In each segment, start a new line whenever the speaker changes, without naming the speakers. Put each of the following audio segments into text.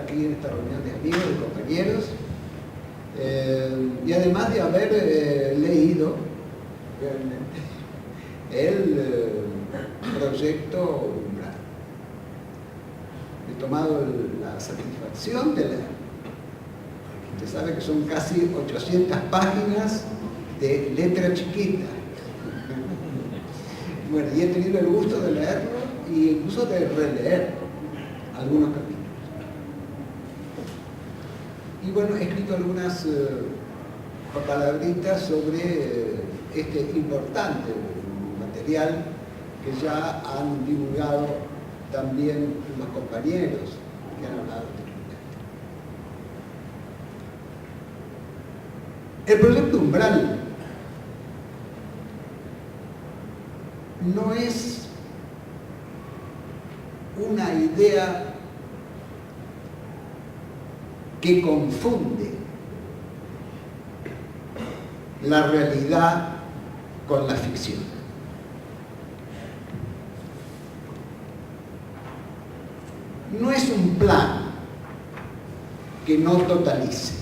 aquí en esta reunión de amigos, de compañeros, y además de haber leído realmente el proyecto Umbral. He tomado la satisfacción de leer. Usted sabe que son casi 800 páginas de letra chiquita. Bueno, y he tenido el gusto de leerlo e incluso de releer algunos capítulos. Y bueno, he escrito algunas palabritas sobre este importante material que ya han divulgado también los compañeros que han hablado de el proyecto Umbral no es una idea que confunde la realidad con la ficción. No es un plan que no totalice.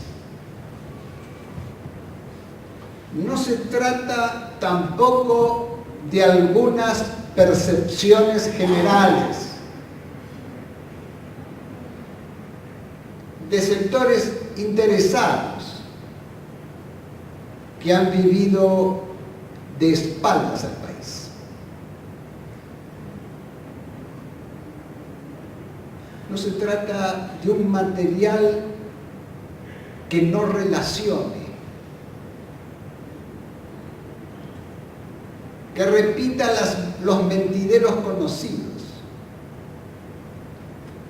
No se trata tampoco de algunas percepciones generales de sectores interesados que han vivido de espaldas al país. No se trata de un material que no relacione, que repita los mentideros conocidos,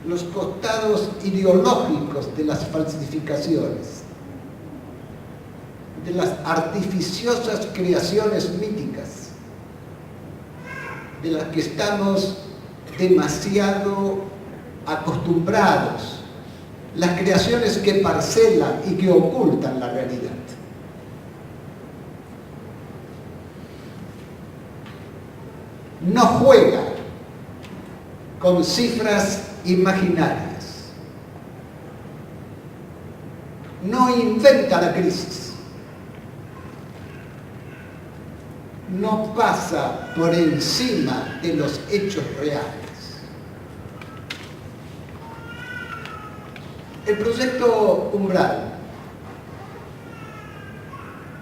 los costados ideológicos de las falsificaciones, de las artificiosas creaciones míticas, de las que estamos demasiado acostumbrados, las creaciones que parcelan y que ocultan la realidad. No juega con cifras imaginarias, no inventa la crisis, no pasa por encima de los hechos reales. El proyecto Umbral,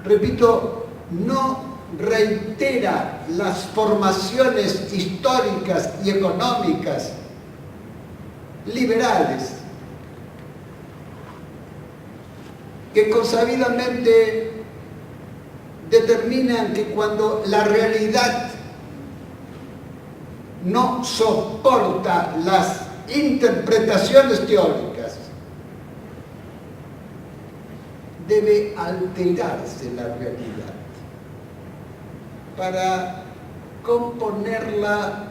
repito, no reitera las formaciones históricas y económicas liberales que consabidamente determinan que cuando la realidad no soporta las interpretaciones teóricas, debe alterarse la realidad para componerla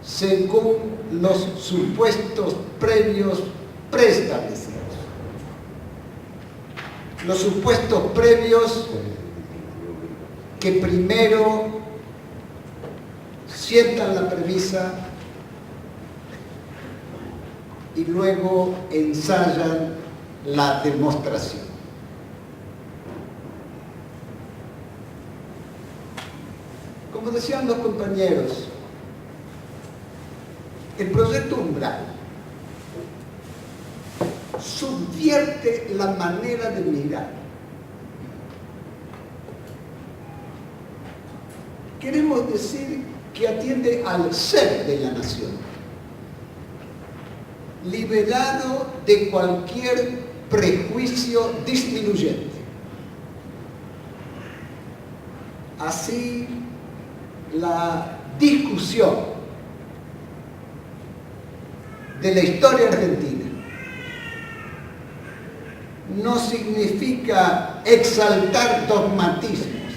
según los supuestos previos preestablecidos. Los supuestos previos que primero sientan la premisa y luego ensayan la demostración. Como decían los compañeros, el proyecto Umbral subvierte la manera de mirar. Queremos decir que atiende al ser de la nación, liberado de cualquier prejuicio disminuyente. Así, la discusión de la historia argentina no significa exaltar dogmatismos,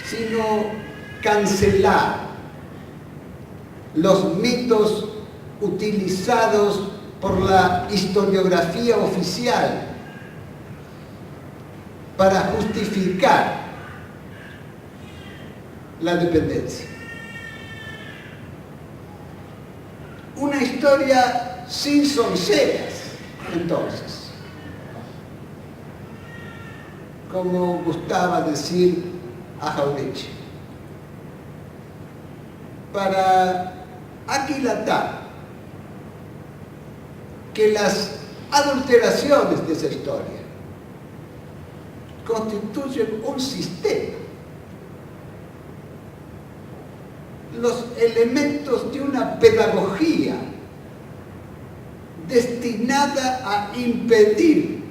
sino cancelar los mitos utilizados por la historiografía oficial para justificar la dependencia. Una historia sin sonceras, entonces, como gustaba decir a Jauretche, para aquilatar que las adulteraciones de esa historia constituyen un sistema, los elementos de una pedagogía destinada a impedir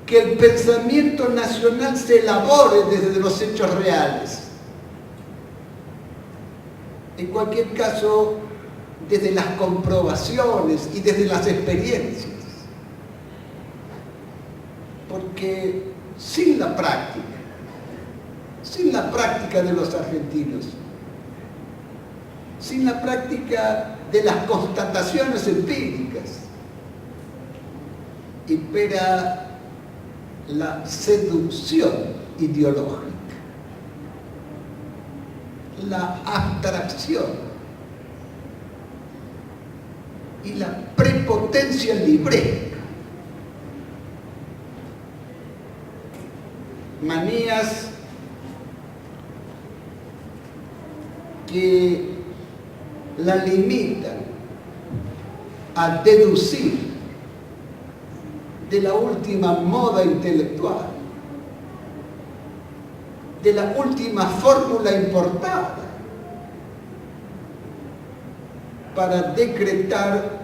que el pensamiento nacional se elabore desde los hechos reales. En cualquier caso, desde las comprobaciones y desde las experiencias. Porque sin la práctica de los argentinos, sin la práctica de las constataciones empíricas, impera la seducción ideológica, la abstracción y la prepotencia libresca, manías que la limitan a deducir de la última moda intelectual, de la última fórmula importada, para decretar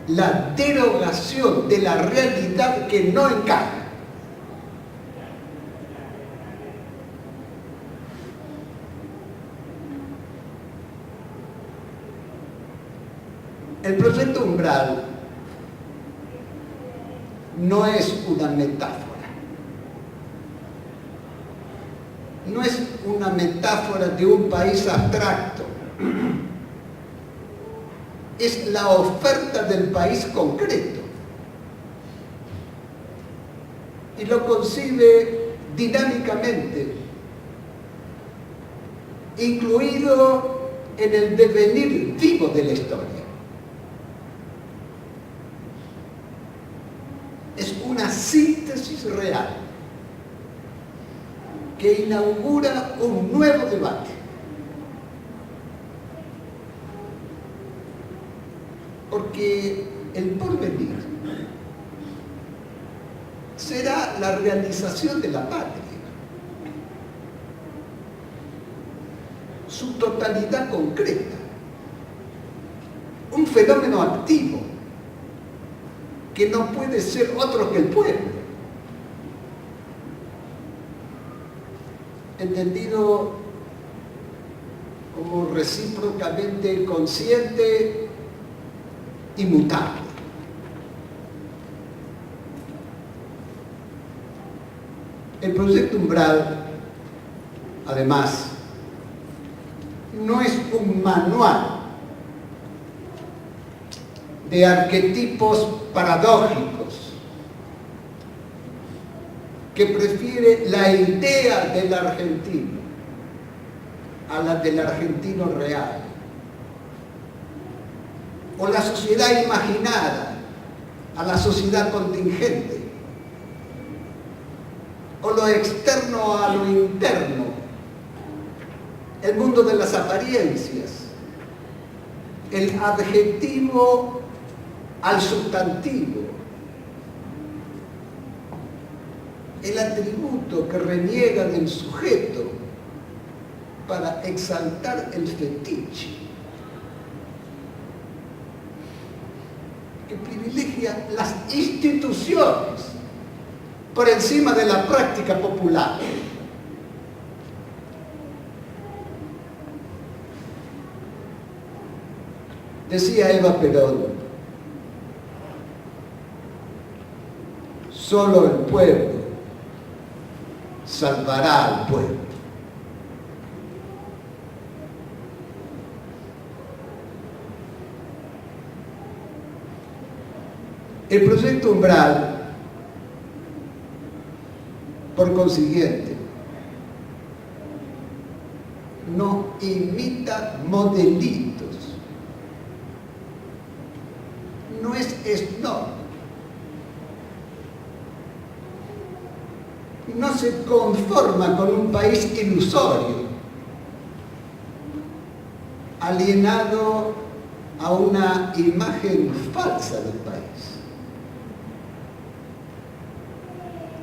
la derogación de la realidad que no encaja. El proyecto Umbral no es una metáfora. No es una metáfora de un país abstracto. Es la oferta del país concreto. Y lo concibe dinámicamente, incluido en el devenir vivo de la historia. Es una síntesis real que inaugura un nuevo debate. Porque el porvenir será la realización de la patria, su totalidad concreta, un fenómeno activo que no puede ser otro que el pueblo, entendido como recíprocamente consciente y mutable. El proyecto Umbral, además, no es un manual de arquetipos paradójicos que prefiere la idea del argentino a la del argentino real, o la sociedad imaginada a la sociedad contingente, o lo externo a lo interno, el mundo de las apariencias, el adjetivo al sustantivo, el atributo que reniega del sujeto para exaltar el fetiche, que privilegia las instituciones por encima de la práctica popular. Decía Eva Perón, solo el pueblo salvará al pueblo. El proyecto Umbral, por consiguiente, no imita modelitos, es no. No se conforma con un país ilusorio, alienado a una imagen falsa del país.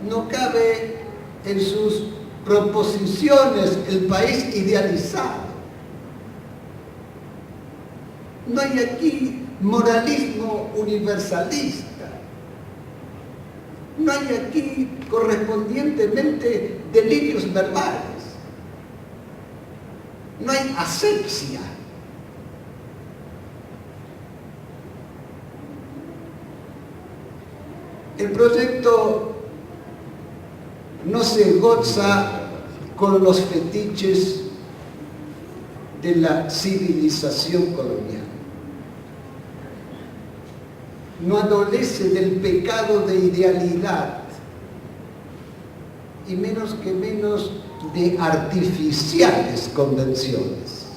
No cabe en sus proposiciones el país idealizado. No hay aquí moralismo universalista. No hay aquí correspondientemente delirios verbales. No hay asepsia. El proyecto no se goza con los fetiches de la civilización colonial. No adolece del pecado de idealidad y menos de artificiales convenciones.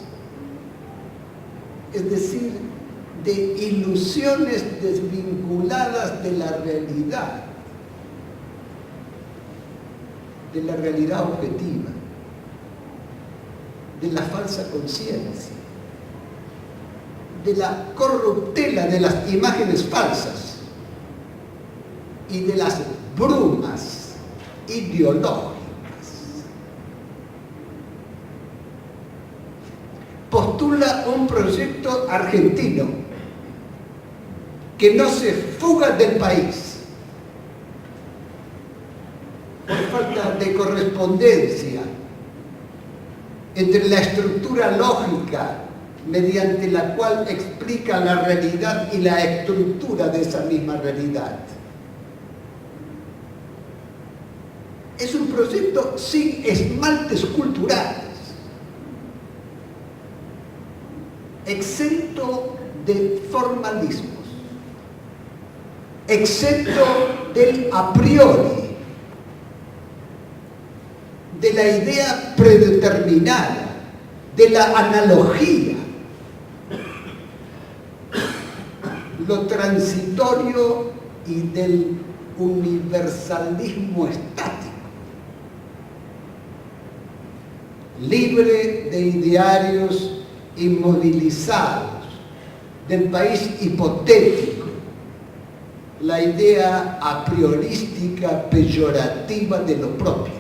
Es decir, de ilusiones desvinculadas de la realidad objetiva, de la falsa conciencia, de la corruptela de las imágenes falsas y de las brumas ideológicas. Postula un proyecto argentino que no se fuga del país por falta de correspondencia entre la estructura lógica mediante la cual explica la realidad y la estructura de esa misma realidad. Es un proyecto sin esmaltes culturales, exento de formalismos, exento del a priori, de la idea predeterminada, de la analogía, lo transitorio y del universalismo estático, libre de idearios inmovilizados, del país hipotético, la idea a priorística peyorativa de lo propio.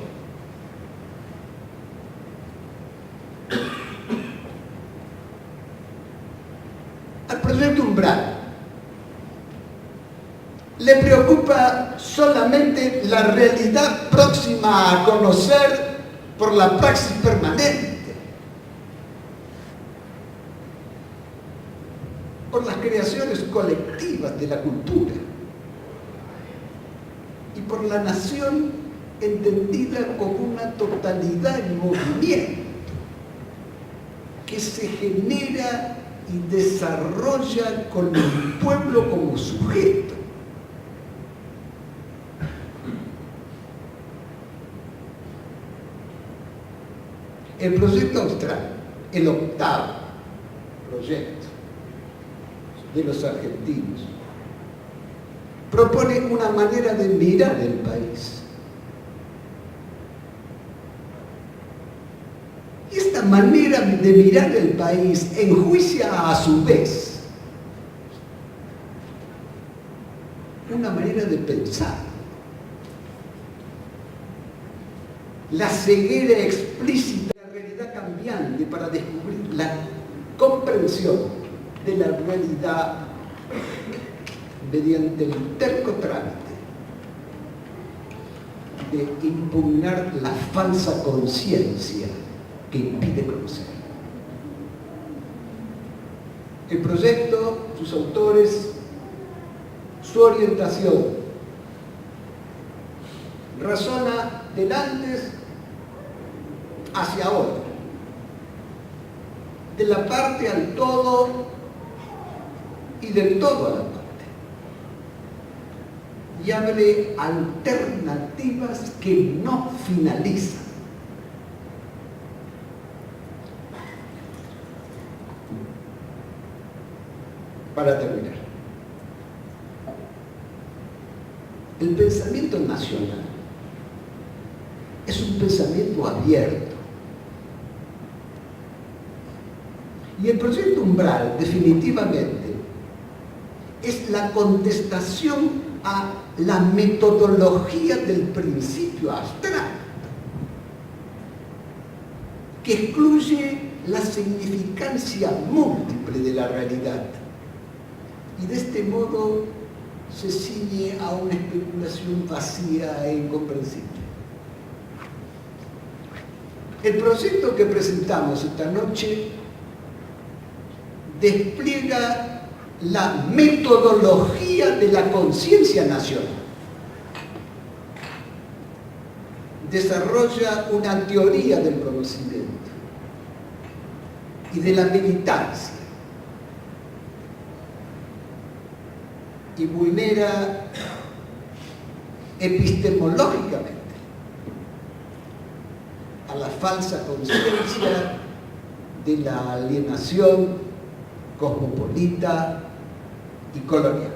Al proyecto Umbral le preocupa solamente la realidad próxima a conocer por la praxis permanente, por las creaciones colectivas de la cultura y por la nación entendida como una totalidad en movimiento que se genera y desarrolla con el pueblo como sujeto. El proyecto austral, el octavo proyecto de los argentinos, propone una manera de mirar el país. Y esta manera de mirar el país enjuicia a su vez una manera de pensar. La ceguera explícita de la realidad cambiante para descubrir la comprensión de la realidad mediante el terco trámite de impugnar la falsa conciencia que impide conocer. El proyecto, sus autores, su orientación, razona del antes hacia ahora, de la parte al todo y del todo a la parte, y abre alternativas que no finalizan. Para terminar, El pensamiento nacional es un pensamiento abierto. Y el proyecto Umbral, definitivamente, es la contestación a la metodología del principio abstracto, que excluye la significancia múltiple de la realidad. Y de este modo se ciñe a una especulación vacía e incomprensible. El proyecto que presentamos esta noche despliega la metodología de la conciencia nacional. Desarrolla una teoría del conocimiento y de la militancia y vulnera epistemológicamente a la falsa conciencia de la alienación cosmopolita y colonial.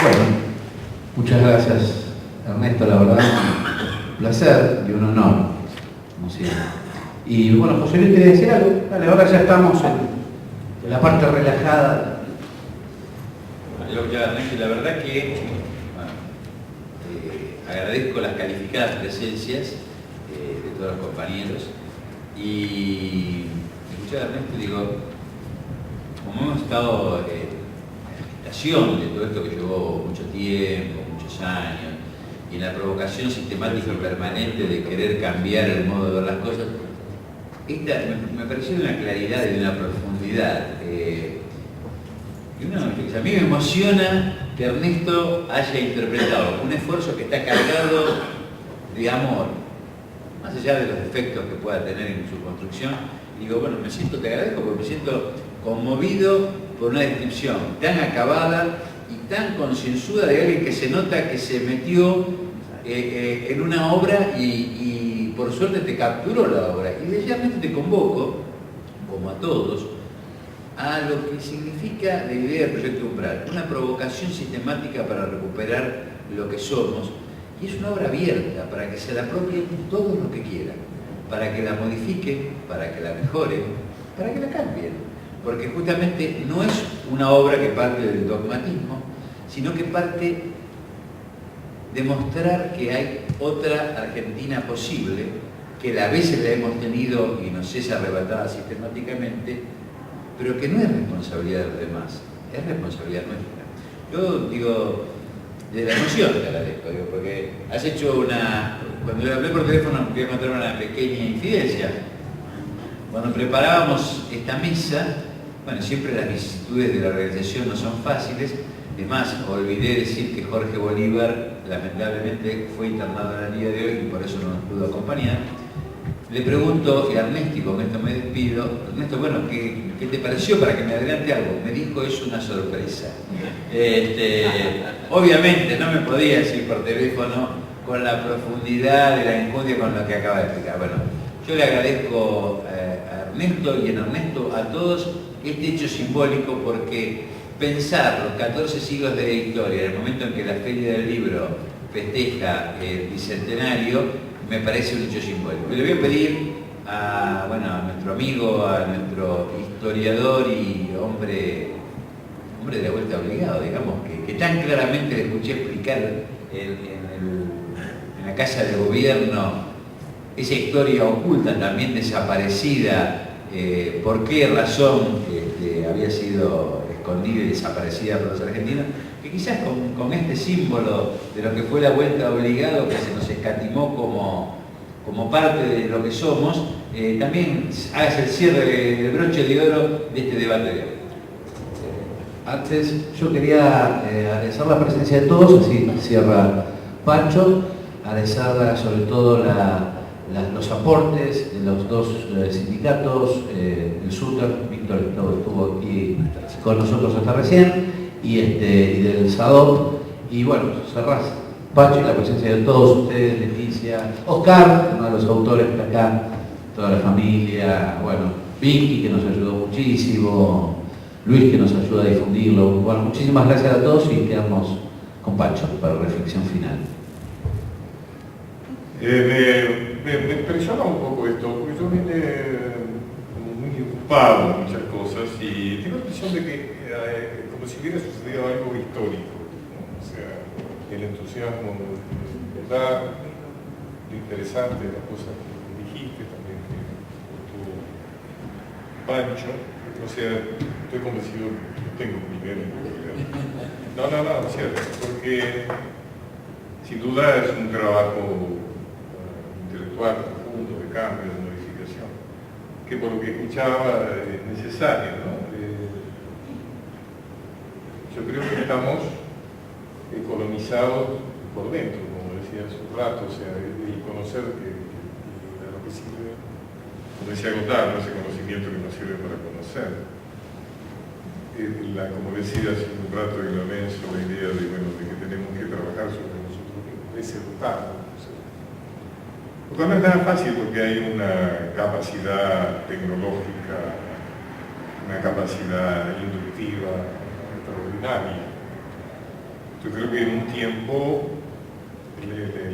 Bueno, muchas gracias, Ernesto, la verdad, un placer y un honor, como siempre. Y bueno, José Luis quería decir algo. Dale, ahora ya estamos en la parte relajada.
Ya, Ernesto, la verdad que agradezco las calificadas presencias de todos los compañeros y escuchar a Ernesto, digo, como hemos estado en la agitación de todo esto que llevó mucho tiempo, muchos años, y en la provocación sistemática y permanente de querer cambiar el modo de ver las cosas, esta me pareció de una claridad y de una profundidad. A mí me emociona que Ernesto haya interpretado un esfuerzo que está cargado de amor, más allá de los defectos que pueda tener en su construcción. Digo, bueno, te agradezco porque me siento conmovido por una descripción tan acabada y tan concienzuda de alguien que se nota que se metió en una obra y por suerte te capturó la obra. Y realmente te convoco, como a todos, a lo que significa la idea del proyecto Umbral, una provocación sistemática para recuperar lo que somos, y es una obra abierta para que se la apropien todos los que quieran, para que la modifiquen, para que la mejoren, para que la cambien, porque justamente no es una obra que parte del dogmatismo, sino que parte de mostrar que hay otra Argentina posible, que a veces la hemos tenido y nos es arrebatada sistemáticamente, pero que no es responsabilidad de los demás, es responsabilidad nuestra. Yo digo, de la emoción te agradezco, porque has hecho cuando le hablé por teléfono voy a contar una pequeña infidencia. Cuando preparábamos esta mesa, bueno, siempre las vicisitudes de la organización no son fáciles, además olvidé decir que Jorge Bolívar lamentablemente fue internado en el día de hoy y por eso no nos pudo acompañar. Le pregunto, y a Ernesto, y con esto me despido, Ernesto, bueno, ¿qué te pareció para que me adelante algo? Me dijo, es una sorpresa. Obviamente no me podía decir por teléfono con la profundidad de la enjundia con lo que acaba de explicar. Bueno, yo le agradezco a Ernesto y en Ernesto a todos este hecho simbólico, porque pensar los 14 siglos de historia, en el momento en que la Feria del Libro festeja el bicentenario, me parece un hecho simbólico. Le voy a pedir a nuestro amigo, a nuestro historiador y hombre de la vuelta obligado, digamos, que tan claramente le escuché explicar en la Casa de Gobierno esa historia oculta, también desaparecida, por qué razón había sido escondida y desaparecida por los argentinos, que quizás con este símbolo de lo que fue la vuelta obligado, que se nos escatimó como parte de lo que somos, también hagas el cierre del broche de oro de este debate de hoy.
Antes yo quería agradecer la presencia de todos, así cierra Pancho, agradecer sobre todo los aportes de los dos sindicatos, el SUTER, Víctor estuvo aquí con nosotros hasta recién, y del SADOP, y bueno, cerrás Pancho y la presencia de todos ustedes, Leticia, Oscar, uno de los autores que acá toda la familia, bueno, Vicky que nos ayudó muchísimo, Luis que nos ayuda a difundirlo. Bueno, muchísimas gracias a todos y quedamos con Pancho para reflexión final.
Me impresiona un poco esto, porque yo vine como muy ocupado en muchas cosas y tengo la impresión de que como si hubiera sucedido algo histórico, ¿no? O sea, el entusiasmo me da lo interesante de las cosas que dijiste también, que tuvo Pancho, o sea, estoy convencido que tengo mi nivel. No, es cierto, porque sin duda es un trabajo intelectual profundo, de cambio, de modificación, que por lo que escuchaba es necesario, ¿no? Yo creo que estamos colonizados por dentro, como decía hace un rato, o sea, el conocer que a lo que sirve, como decía Godard, ese conocimiento que nos sirve para conocer. Como decía hace un rato en la mesa, la idea de que tenemos que trabajar sobre nosotros mismos, ese rutar. Lo cual no es nada fácil porque hay una capacidad tecnológica, una capacidad inductiva extraordinaria. Yo creo que en un tiempo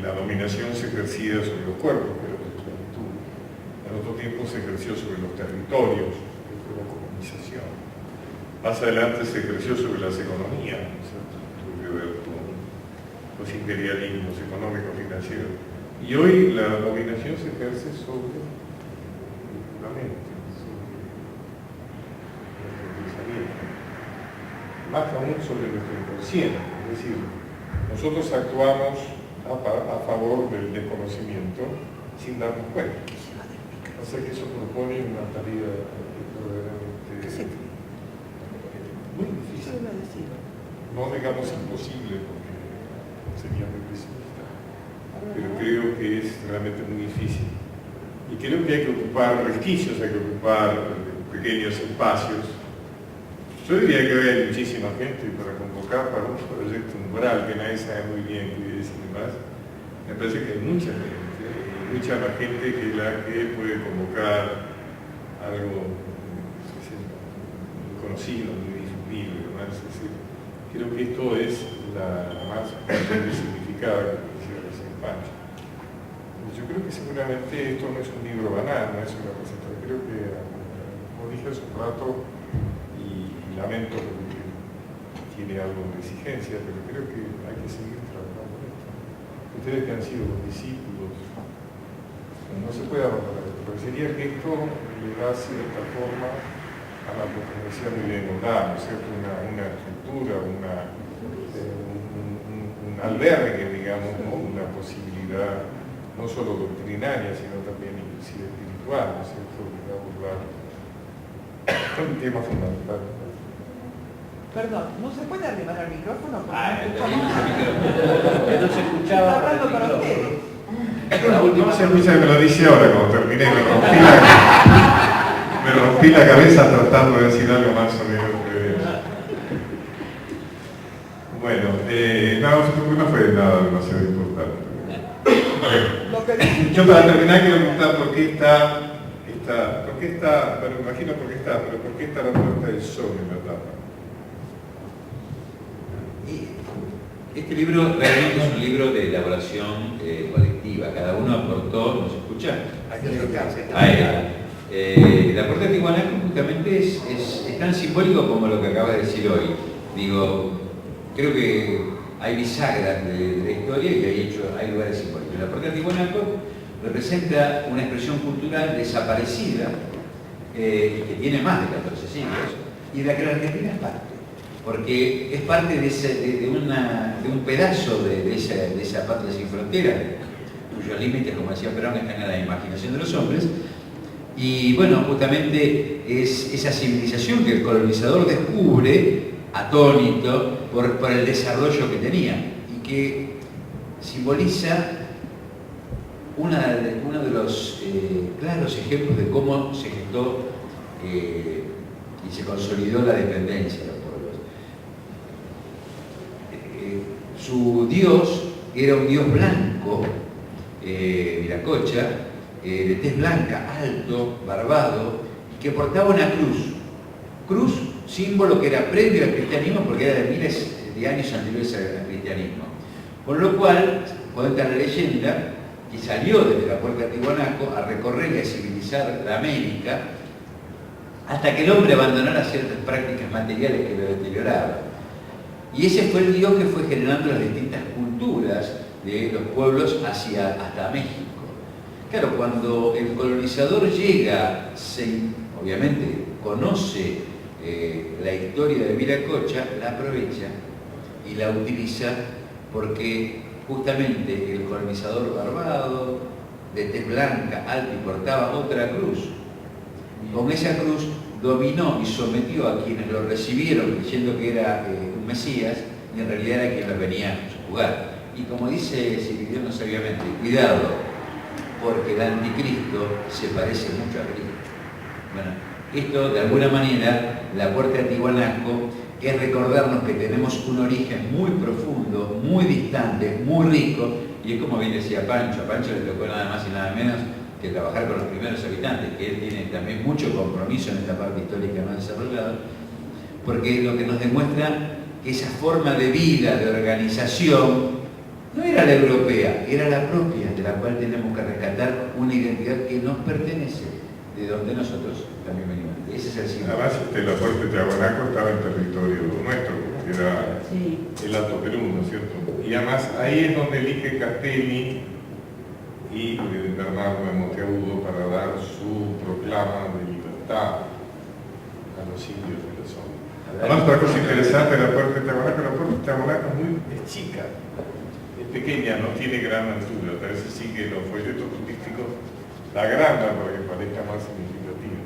la dominación se ejercía sobre los cuerpos, pero la esclavitud. En otro tiempo se ejerció sobre los territorios, que fue la colonización. Más adelante se ejerció sobre las economías, ¿cierto? Tuvo que ver con los imperialismos económicos financieros. Y hoy la dominación se ejerce sobre la mente, sobre el pensamiento, más aún sobre nuestro inconsciente. Es decir, nosotros actuamos a favor del desconocimiento sin darnos cuenta. O sea que eso propone una tarea verdaderamente muy difícil. No digamos imposible porque sería muy pesimista, pero creo que es realmente muy difícil. Y creo que hay que ocupar resquicios, hay que ocupar pequeños espacios. Yo diría que hoy hay muchísima gente para convocar para un proyecto umbral que nadie sabe muy bien qué es y demás. Me parece que hay mucha gente, mucha más gente que la que puede convocar algo muy conocido, muy difundido, ¿no? Es decir, creo que esto es la más importante significada que decía recién Pancho. Yo creo que seguramente esto no es un libro banal, no es una receta. Creo que, como dije hace un rato, y lamento porque tiene algo de exigencia, pero creo que hay que seguir trabajando en esto. Ustedes que han sido los discípulos, no se puede abandonar esto. Parecería que esto le da cierta forma a la profecía muy bien Godard, ¿no es cierto? Una estructura, un albergue, digamos, ¿no? Una posibilidad no solo doctrinaria, sino también inclusive espiritual, ¿no es cierto? De abordar un tema fundamental.
Perdón, ¿no se puede arribar al micrófono?
Que no se escuchaba.
Está hablando para ustedes.
La última
No se escucha, me lo dice ahora cuando terminé, me rompí la cabeza tratando de decir algo más sobre el Bueno, no fue nada demasiado importante. Yo para terminar quiero preguntar por qué está, pero imagino por qué está la puerta del sol en la tapa.
Este libro realmente es un libro de elaboración colectiva. Cada uno aportó, ¿nos escucha? El aporte de Tiwanaku justamente es tan simbólico como lo que acaba de decir hoy. Digo, creo que hay bisagras de la historia y hay lugares simbólicos. El aporte de Tiwanaku representa una expresión cultural desaparecida que tiene más de 14 siglos y de la que la Argentina es parte. Porque es parte de un pedazo de esa patria sin frontera, cuyos límites, como decía Perón, están en la imaginación de los hombres. Y bueno, justamente es esa civilización que el colonizador descubre, atónito, por el desarrollo que tenía, y que simboliza uno de los claros ejemplos de cómo se gestó y se consolidó la dependencia de los pueblos. Su dios era un dios blanco, Viracocha, de tez blanca, alto, barbado, que portaba una cruz. Cruz, símbolo que era previo al cristianismo porque era de miles de años anteriores al cristianismo. Con lo cual, cuenta la leyenda que salió desde la puerta de Tiwanaku a recorrer y a civilizar la América hasta que el hombre abandonara ciertas prácticas materiales que lo deterioraban. Y ese fue el Dios que fue generando las distintas culturas de los pueblos hasta México. Claro, cuando el colonizador llega, obviamente conoce la historia de Viracocha, la aprovecha y la utiliza porque justamente el colonizador barbado, de tez blanca, alto y portaba otra cruz, con esa cruz dominó y sometió a quienes lo recibieron creyendo que era un Mesías y en realidad era quien los venía a juzgar. Y como dice Ciridiano sabiamente, cuidado, porque el anticristo se parece mucho a Cristo. Bueno, esto de alguna manera, la puerta de Tiwanaku es recordarnos que tenemos un origen muy profundo, muy distante, muy rico, y es como bien decía Pancho, a Pancho le tocó nada más y nada menos que trabajar con los primeros habitantes, que él tiene también mucho compromiso en esta parte histórica más desarrollada, porque lo que nos demuestra que esa forma de vida, de organización, no era la europea, era la propia, de la cual tenemos que rescatar una identidad que nos pertenece, de donde nosotros también venimos. Ese es el símbolo.
Además, la puerta de Tiwanaku estaba en territorio nuestro, que era el Alto Perú, ¿no es cierto? Y además ahí es donde elige Castelli y Bernardo de Monteagudo para dar su proclama de libertad a los indios de la zona. Además, otra cosa interesante de la puerta de Tiwanaku es chica, es pequeña, no tiene gran altura, parece sí que los folletos turísticos la agrandan para que parezca más significativa.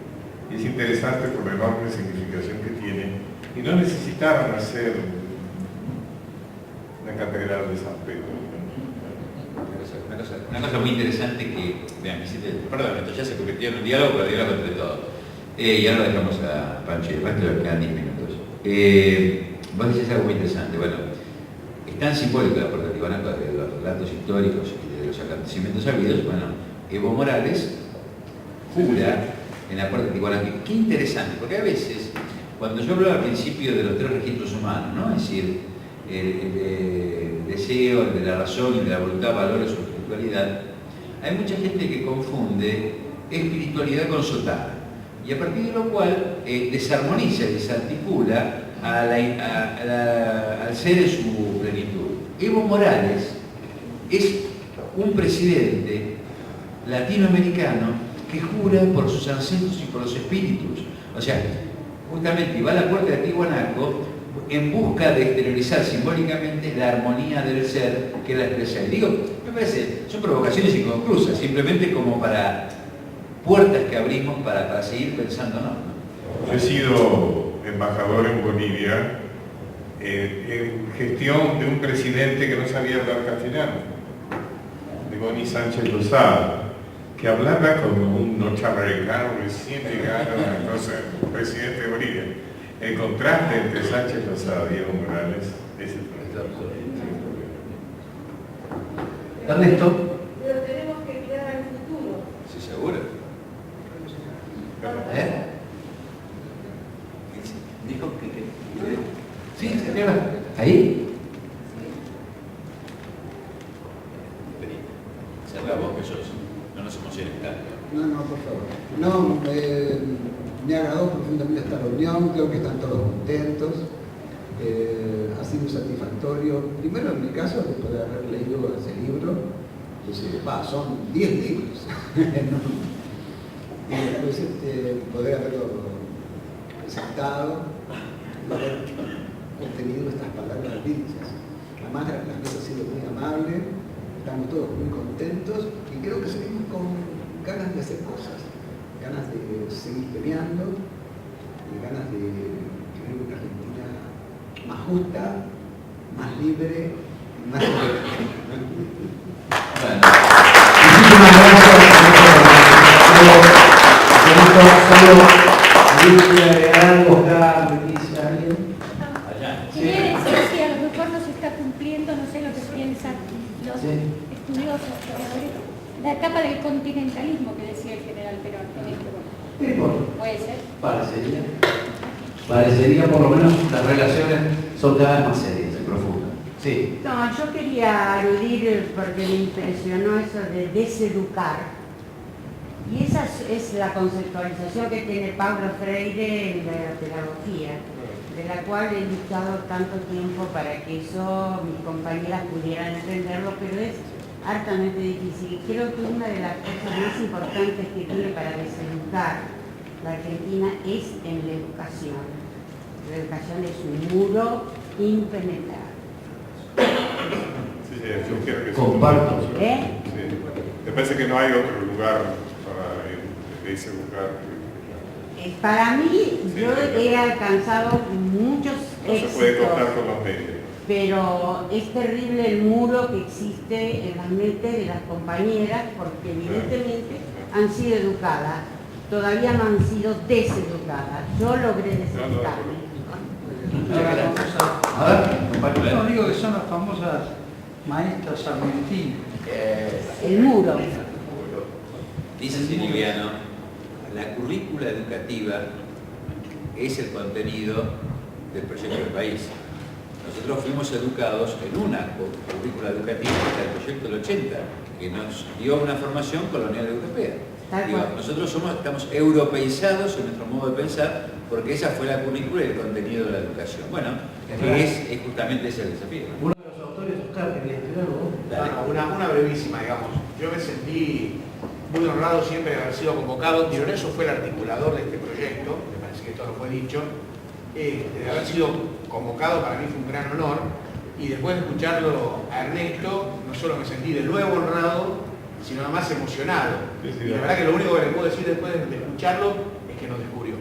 Y es interesante por la enorme significación que tiene. Y no necesitaron hacer una catedral de San Pedro.
Una cosa muy interesante que, vean, perdón, esto ya se convirtió en un diálogo, pero diálogo entre todos. Y ahora lo dejamos a Pancho y el resto le quedan 10 minutos. Vos decís algo muy interesante. Bueno, es tan simbólico la puerta de Tiwanaku de los relatos históricos y de los acontecimientos habidos. Bueno, Evo Morales jura en la puerta de Tiwanaku. Qué interesante, porque a veces, cuando yo hablaba al principio de los 3 registros humanos, ¿no? Es decir, el deseo, el de la razón y de la voluntad, valores o espiritualidad, hay mucha gente que confunde espiritualidad con sotana, y a partir de lo cual desarmoniza y desarticula al ser en su plenitud. Evo Morales es un presidente latinoamericano que jura por sus ancestros y por los espíritus. O sea, justamente va a la puerta de Tiwanaku en busca de exteriorizar simbólicamente la armonía del ser que la expresa. Y digo, me parece, son provocaciones inconclusas, simplemente como para puertas que abrimos para seguir pensando, ¿no?
Yo he sido embajador en Bolivia en gestión de un presidente que no sabía hablar castellano, de Boni Sánchez Lozada, que hablaba como un norteamericano recién llegado a cosa, presidente de Bolivia. El contraste entre Sánchez Lozada y Evo Morales es el problema.
Ernesto.
Pero tenemos que mirar al futuro.
¿Sí, seguro? Dijo que...
Sí, señora. ¿Ahí?
Cerra vos que sos. No nos emociones tanto.
No, por favor. No, me agradó profundamente esta reunión, creo que están todos contentos. Ha sido satisfactorio. Primero, en mi caso, después de haber leído ese libro, son 10 libros. Y después poder haberlo presentado, haber obtenido estas palabras dichas. Además, la mesa ha sido muy amable, estamos todos muy contentos y creo que seguimos con ganas de hacer cosas, ganas de seguir peleando y ganas de tener una Argentina más justa, más libre, más
Si a lo mejor no se está cumpliendo, no sé lo que piensan los estudiosos, historiadores,
La etapa del continentalismo que decía el general Perón en este momento.
No importa.
Puede ser.
Parecería por lo menos las relaciones son cada vez más serias y profundas. Sí.
No, yo quería aludir porque me impresionó eso de deseducar. Y esa es la conceptualización que tiene Paulo Freire en la pedagogía, de la cual he luchado tanto tiempo para que eso mis compañeras pudieran entenderlo, pero es hartamente difícil. Creo que una de las cosas más importantes que tiene para deseducar la Argentina es en la educación. La educación es un muro impenetrable.
Sí, yo quiero que
Comparto.
Sí. Me parece que no hay otro lugar para deseducar.
Para mí, yo he alcanzado muchos
No se puede
éxitos,
contar con los medios.
pero es terrible el muro que existe en las mentes de las compañeras porque evidentemente han sido educadas, todavía no han sido deseducadas. Yo logré deseducarme.
A ver,
No digo que son las famosas maestras argentinas.
El muro.
Dice Silviano, la currícula educativa es el contenido del proyecto del país. Nosotros fuimos educados en una currícula educativa del proyecto del 80, que nos dio una formación colonial europea. Digo, nosotros estamos europeizados en nuestro modo de pensar, porque esa fue la currícula y el contenido de la educación. Bueno, es justamente ese el desafío.
uno de los autores, Oscar, quería decir algo.
Dale.
Una brevísima, digamos. Yo me sentí muy honrado siempre de haber sido convocado. Di Lorenzo fue el articulador de este proyecto, me parece que todo lo fue dicho. De haber sido convocado para mí fue un gran honor. Y después de escucharlo a Ernesto, no solo me sentí de nuevo honrado, sino además emocionado. Y la verdad que lo único que le puedo decir después de escucharlo es que nos descubrió.